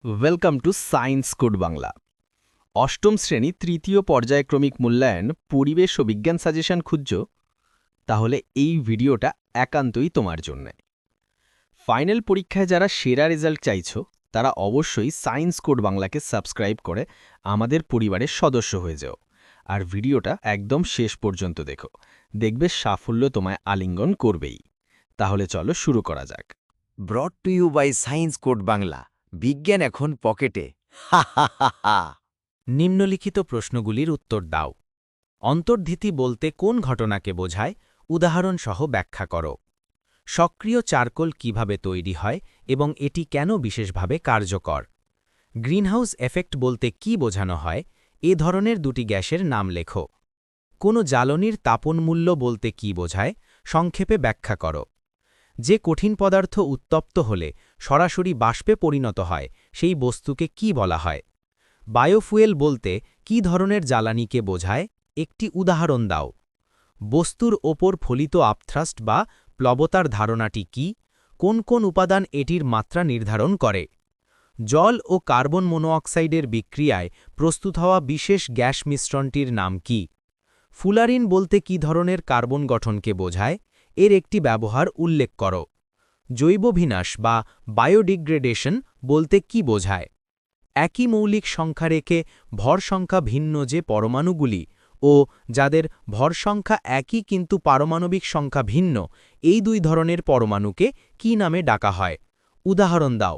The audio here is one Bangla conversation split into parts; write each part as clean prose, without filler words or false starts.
Welcome to science Code Bangla. অষ্টম শ্রেণী তৃতীয় পর্যায়ক্রমিক মূল্যায়ন পরিবেশ ও বিজ্ঞান সাজেশন খুঁজছ? তাহলে এই ভিডিওটা একান্তই তোমার জন্য। ফাইনাল পরীক্ষায় যারা সেরা রেজাল্ট চাইছো তারা অবশ্যই সায়েন্স কোড বাংলাকে সাবস্ক্রাইব করে আমাদের পরিবারের সদস্য হয়ে যাও। আর ভিডিওটা একদম শেষ পর্যন্ত দেখো, দেখবে সাফল্য তোমায় আলিঙ্গন করবেই। তাহলে চলো শুরু করা যাক। Brought to you by Science Code Bangla. বিজ্ঞান এখন পকেটে। হা হা হা হা। নিম্নলিখিত প্রশ্নগুলির উত্তর দাও। অন্তর্ধিতি বলতে কোন ঘটনাকে বোঝায়, উদাহরণসহ ব্যাখ্যা করো। সক্রিয় চারকোল কিভাবে তৈরি হয় এবং এটি কেন বিশেষভাবে কার্যকর। গ্রিনহাউস এফেক্ট বলতে কি বোঝানো হয়, এ ধরনের দুটি গ্যাসের নাম লেখো। কোনো জ্বালনির তাপন মূল্য বলতে কি বোঝায়, সংক্ষেপে ব্যাখ্যা করো। যে কঠিন পদার্থ উত্তপ্ত হলে সরাসরি বাষ্পে পরিণত হয় সেই বস্তুকে কি বলা হয়। বায়োফুয়েল বলতে কি ধরনের জ্বালানিকে বোঝায়, একটি উদাহরণ দাও। বস্তুর ওপর ফলিত আপথ্রাস্ট বা প্লবতার ধারণাটি কি, কোন কোন উপাদান এটির মাত্রা নির্ধারণ করে। জল ও কার্বন মনোঅক্সাইডের বিক্রিয়ায় প্রস্তুত হওয়া বিশেষ গ্যাস মিশ্রণটির নাম কি। ফুলারিন বলতে কি ধরনের কার্বন গঠনকে বোঝায়, এর একটি ব্যবহার উল্লেখ করো। জৈব বিনাশ বা বায়োডিগ্রেডেশন বলতে কি বোঝায়। একই মৌলিক সংখ্যা রেখে ভর সংখ্যা ভিন্ন যে পরমাণুগুলি ও যাদের ভর সংখ্যা একই কিন্তু পারমাণবিক সংখ্যা ভিন্ন, এই দুই ধরনের পরমাণুকে কি নামে ডাকা হয়। উদাহরণ দাও।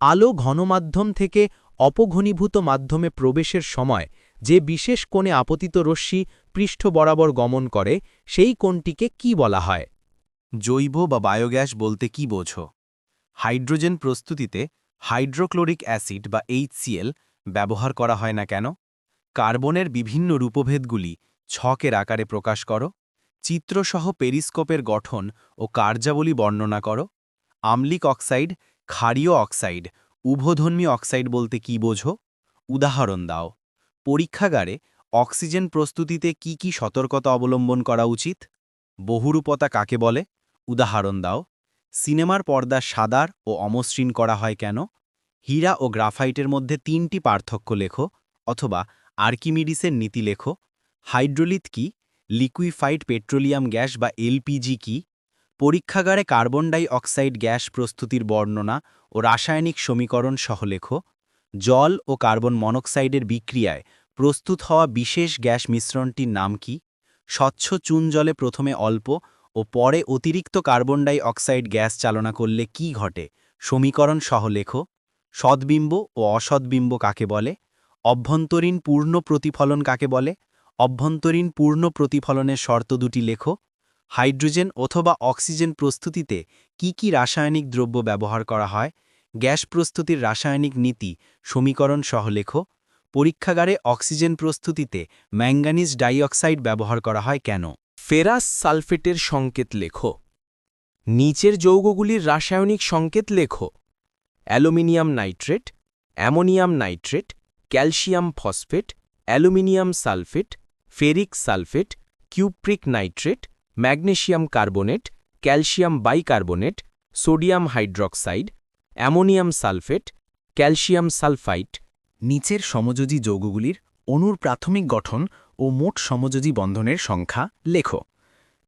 আলো ঘনমাধ্যম থেকে অপঘনীভূত মাধ্যমে প্রবেশের সময় যে বিশেষ কোণে আপতিত রশ্মি পৃষ্ঠ বরাবর গমন করে সেই কোণটিকে কি বলা হয়। জৈব বা বায়োগ্যাস বলতে কি বোঝো। হাইড্রোজেন প্রস্তুতিতে হাইড্রোক্লোরিক অ্যাসিড বা HCl ব্যবহার করা হয় না কেন। কার্বনের বিভিন্ন রূপভেদগুলি ছকের আকারে প্রকাশ করো। চিত্রসহ পেরিস্কোপের গঠন ও কার্যাবলী বর্ণনা করো। আম্লিক অক্সাইড, ক্ষারীয় অক্সাইড, উভধর্মী অক্সাইড বলতে কি বোঝো। উদাহরণ দাও। পরীক্ষাগারে অক্সিজেন প্রস্তুতিতে কি কি সতর্কতা অবলম্বন করা উচিত। বহুরূপতা কাকে বলে, উদাহরণ দাও। সিনেমার পর্দা সাদার ও অমসৃণ করা হয় কেন। হীরা ও গ্রাফাইটের মধ্যে তিনটি পার্থক্য লেখো অথবা আর্কিমিডিসের নীতি লেখো। হাইড্রোলিথ কি, লিকুইফাইড পেট্রোলিয়াম গ্যাস বা এলপিজি কি। পরীক্ষাগারে কার্বন ডাই অক্সাইড গ্যাস প্রস্তুতির বর্ণনা ও রাসায়নিক সমীকরণ সহ লেখো। জল ও কার্বন মনোক্সাইডের বিক্রিয়ায় প্রস্তুত হওয়া বিশেষ গ্যাস মিশ্রণটির নাম কি। স্বচ্ছ চুন জলে প্রথমে অল্প ও পরে অতিরিক্ত কার্বন ডাই অক্সাইড গ্যাস চালনা করলে কি ঘটে, সমীকরণ সহ লেখো। সদ্বিম্ব ও অসদ্বিম্ব কাকে বলে। অভ্যন্তরীণ পূর্ণ প্রতিফলন কাকে বলে। অভ্যন্তরীণ পূর্ণ প্রতিফলনের শর্ত দুটি লেখো। হাইড্রোজেন অথবা অক্সিজেন প্রস্তুতিতে কি কি রাসায়নিক দ্রব্য ব্যবহার করা হয়। গ্যাস প্রস্তুতির রাসায়নিক নীতি সমীকরণ সহ লেখো। পরীক্ষাগারে অক্সিজেন প্রস্তুতিতে ম্যাঙ্গানিজ ডাইঅক্সাইড ব্যবহার করা হয় কেন। ফেরাস সালফেটের সংকেত লেখো। নিচের যৌগগুলির রাসায়নিক সংকেত লেখো। Aluminium nitrate, ammonium nitrate, calcium phosphate, aluminium sulphate, ferric sulphate, cupric nitrate, magnesium carbonate, calcium bicarbonate, sodium hydroxide, ammonium sulphate, calcium sulphite. নিচের সমযোজী যৌগগুলির অণুর প্রাথমিক গঠন ও মোট সমযোজী বন্ধনের সংখ্যা লেখো।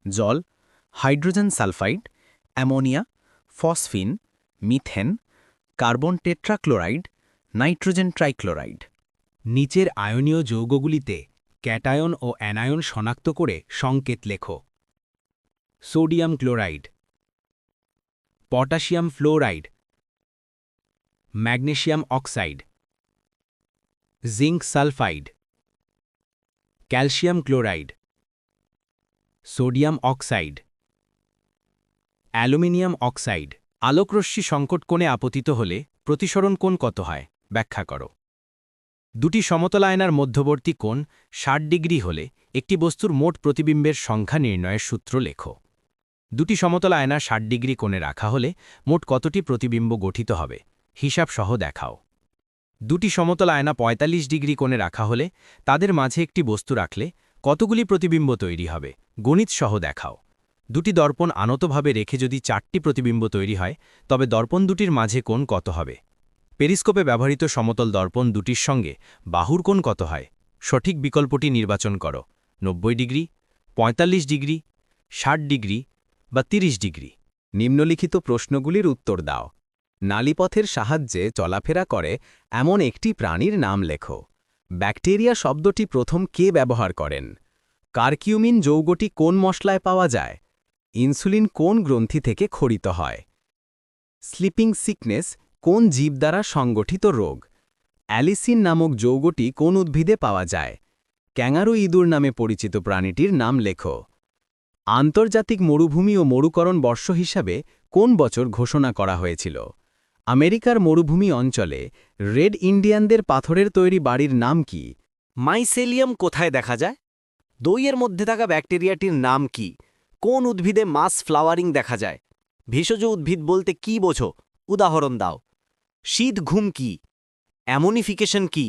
জল, hydrogen sulphide, ammonia, phosphine, methane, carbon tetrachloride, nitrogen trichloride. নিচের আয়নীয় যৌগগুলিতে ক্যাটায়ন ও অ্যানায়ন শনাক্ত করে সংকেত লেখো। Sodium chloride, potassium fluoride, magnesium oxide, zinc sulphide, calcium chloride, sodium oxide, aluminium oxide. আলোকরশ্মি সংকট কোণে আপতিত হলে প্রতিসরণ কোণ কত হয়, ব্যাখ্যা করো। দুটি সমতল আয়নার মধ্যবর্তী কোণ ৬০ ডিগ্রি হলে একটি বস্তুর মোট প্রতিবিম্বের সংখ্যা নির্ণয়ের সূত্র লেখো। দুটি সমতল আয়না ৬০ ডিগ্রি কোণে রাখা হলে মোট কতটি প্রতিবিম্ব গঠিত হবে, হিসাব সহ দেখাও। দুটি সমতল আয়না ৪৫ ডিগ্রি কোণে রাখা হলে তাদের মাঝে একটি বস্তু রাখলে কতগুলি প্রতিবিম্ব তৈরি হবে, গণিত সহ দেখাও। দুটি দর্পণ আনতভাবে রেখে যদি ৪টি প্রতিবিম্ব তৈরি হয় তবে দর্পণ দুটির মাঝে কোণ কত হবে। পেরিস্কোপে ব্যবহৃত সমতল দর্পণ দুটির সঙ্গে বাহুর কোণ কত হয়? সঠিক বিকল্পটি নির্বাচন করো। 90 ডিগ্রি, 45 ডিগ্রি, 60 ডিগ্রি বা 30 ডিগ্রি। নিম্নলিখিত প্রশ্নগুলির উত্তর দাও। নালীপথের সাহায্যে চলাফেরা করে এমন একটি প্রাণীর নাম লেখো। ব্যাকটেরিয়া শব্দটি প্রথম কে ব্যবহার করেন? কারকিউমিন যৌগটি কোন মশলায় পাওয়া যায়? ইনসুলিন কোন গ্রন্থি থেকে ক্ষরিত হয়? স্লিপিং সিকনেস কোন জীব দ্বারা সংগঠিত রোগ? অ্যালিসিন নামক যৌগটি কোন উদ্ভিদে পাওয়া যায়? ক্যাঙ্গারু ইঁদুর নামে পরিচিত প্রাণীটির নাম লেখো। আন্তর্জাতিক মরুভূমি ও মরুকরণ বর্ষ হিসাবে কোন বছর ঘোষণা করা হয়েছিল? আমেরিকার মরুভূমি অঞ্চলে রেড ইন্ডিয়ানদের পাথরের তৈরি বাড়ির নাম কি? মাইসেলিয়াম কোথায় দেখা যায়? দইয়ের মধ্যে থাকা ব্যাকটেরিয়াটির নাম কি? কোন উদ্ভিদে মাস ফ্লাওয়ারিং দেখা যায়? ভেষজ উদ্ভিদ বলতে কি বোঝো? উদাহরণ দাও। শীত ঘুম কি? অ্যামোনিফিকেশন কি?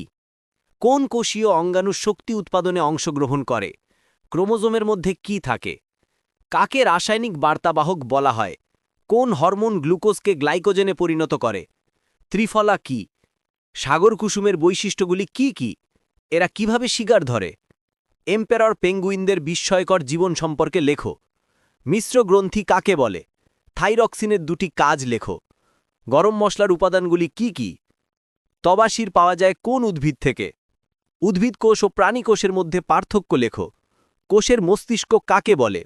কোন কোষীয় অঙ্গাণু শক্তি উৎপাদনে অংশগ্রহণ করে? ক্রোমোজোমের মধ্যে কি থাকে? কাকে রাসায়নিক বার্তাবাহক বলা হয়? কোন হরমোন গ্লুকোজকে গ্লাইকোজেনে পরিণত করে? ত্রিফলা কি? সাগর কুসুমের বৈশিষ্ট্যগুলি কি কি? এরা কিভাবে শিকার ধরে? এম্পেরর পেঙ্গুইনদের বিস্ময়কর জীবন সম্পর্কে লেখো। মিশ্র গ্রন্থি কাকে বলে? থাইরক্সিনের দুটি কাজ লেখো। গরম মশলার উপাদানগুলি কি কি? তবাশির পাওয়া যায় কোন উদ্ভিদ থেকে? উদ্ভিদ কোষ ও প্রাণী কোষের মধ্যে পার্থক্য লেখো। কোষের মস্তিষ্ক কাকে বলে?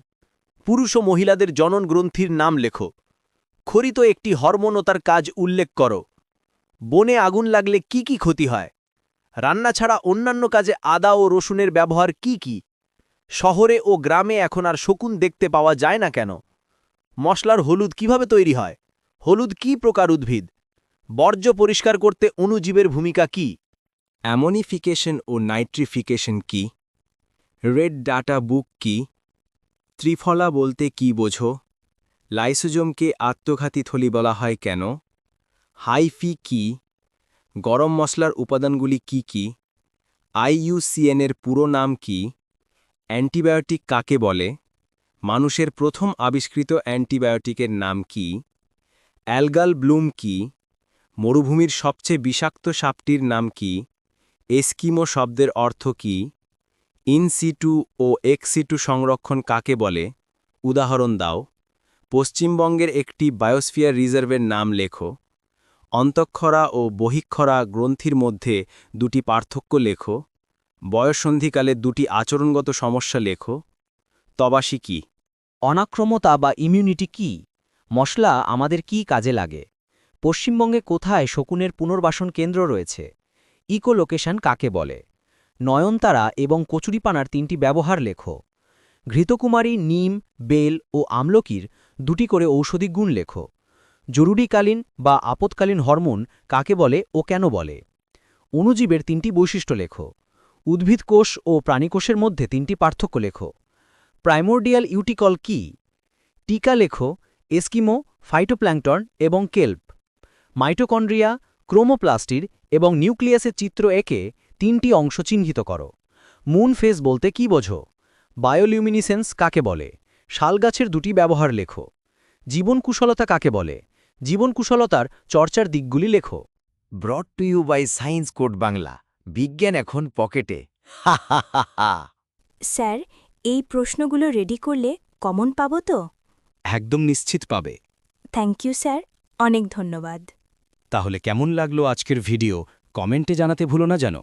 পুরুষ ও মহিলাদের জনন গ্রন্থির নাম লেখো। খরিত একটি হরমোন ও তার কাজ উল্লেখ করো। বনে আগুন লাগলে কি কি ক্ষতি হয়? রান্না ছাড়া অন্যান্য কাজে আদা ও রসুনের ব্যবহার কি কি? শহরে ও গ্রামে এখন আর শকুন দেখতে পাওয়া যায় না কেন? মশলার হলুদ কিভাবে তৈরি হয়? হলুদ কি প্রকার উদ্ভিদ? বর্জ্য পরিষ্কার করতে অণুজীবের ভূমিকা কি? অ্যামোনিফিকেশন ও নাইট্রিফিকেশন কি? রেড ডাটা বুক কি? ত্রিফলা বলতে কি বোঝো? লাইসোজোমকে আত্মঘাতী থলি বলা হয় কেন? হাইফি কি? গরম মশলার উপাদানগুলি কি কি? IUCN এর পুরো নাম কি? অ্যান্টিবায়োটিক কাকে বলে? মানুষের প্রথম আবিষ্কৃত অ্যান্টিবায়োটিকের নাম কি? অ্যালগাল ব্লুম কি? মরুভূমির সবচেয়ে বিষাক্ত সাপটির নাম কি? এস্কিমো শব্দের অর্থ কি? ইনসিটু ও এক্সিটু সংরক্ষণ কাকে বলে? উদাহরণ দাও। পশ্চিমবঙ্গের একটি বায়োস্ফিয়ার রিজার্ভের নাম লেখো। অন্তঃক্ষরা ও বহিঃক্ষরা গ্রন্থির মধ্যে দুটি পার্থক্য লেখো। বয়ঃসন্ধিকালে দুটি আচরণগত সমস্যা লেখো। তবাশি কি? অনাক্রমতা বা ইমিউনিটি কি? মশলা আমাদের কি কাজে লাগে? পশ্চিমবঙ্গে কোথায় শকুনের পুনর্বাসন কেন্দ্র রয়েছে? ইকোলোকেশন কাকে বলে? নয়নতারা এবং কচুরিপানার 3টি ব্যবহার লেখো। ঘৃতকুমারী, নিম, বেল ও আমলকির 2টি করে ঔষধি গুণ লেখো। জরুরিকালীন বা আপৎকালীন হরমোন কাকে বলে ও কেন বলে? অণুজীবের 3টি বৈশিষ্ট্য লেখো। উদ্ভিদ কোষ ও প্রাণীকোষের মধ্যে 3টি পার্থক্য লেখো। প্রাইমোর্ডিয়াল ইউটিকল কি? টিকা লেখো। এস্কিমো, ফাইটোপ্ল্যাঙ্কটন এবং কেল্প। মাইটোকন্ড্রিয়া, ক্রোমোপ্লাস্টির এবং নিউক্লিয়াসের চিত্র এঁকে 3টি অংশ চিহ্নিত করো। মুন ফেজ বলতে কি বোঝো? বায়োলিউমিনিসেন্স কাকে বলে? শালগাছের 2টি ব্যবহার লেখো। জীবন কুশলতা কাকে বলে? জীবন কুশলতার চর্চার দিকগুলি লেখো। Brought to you by Science Code Bangla. বিজ্ঞান এখন পকেটে। হা হা হা হা। স্যার, এই প্রশ্নগুলো রেডি করলে কমন পাবো তো? একদম নিশ্চিত পাবে। থ্যাংক ইউ স্যার, অনেক ধন্যবাদ। তাহলে কেমন লাগলো আজকের ভিডিও কমেন্টে জানাতে ভুলো না যেন।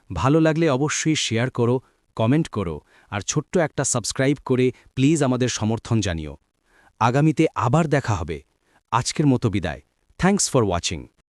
ভালো লাগলে অবশ্যই শেয়ার করো, কমেন্ট করো আর ছোট্ট একটা সাবস্ক্রাইব করে প্লিজ আমাদের সমর্থন জানিও। আগামীতে আবার দেখা হবে। আজকের মতো বিদায়। Thanks for watching.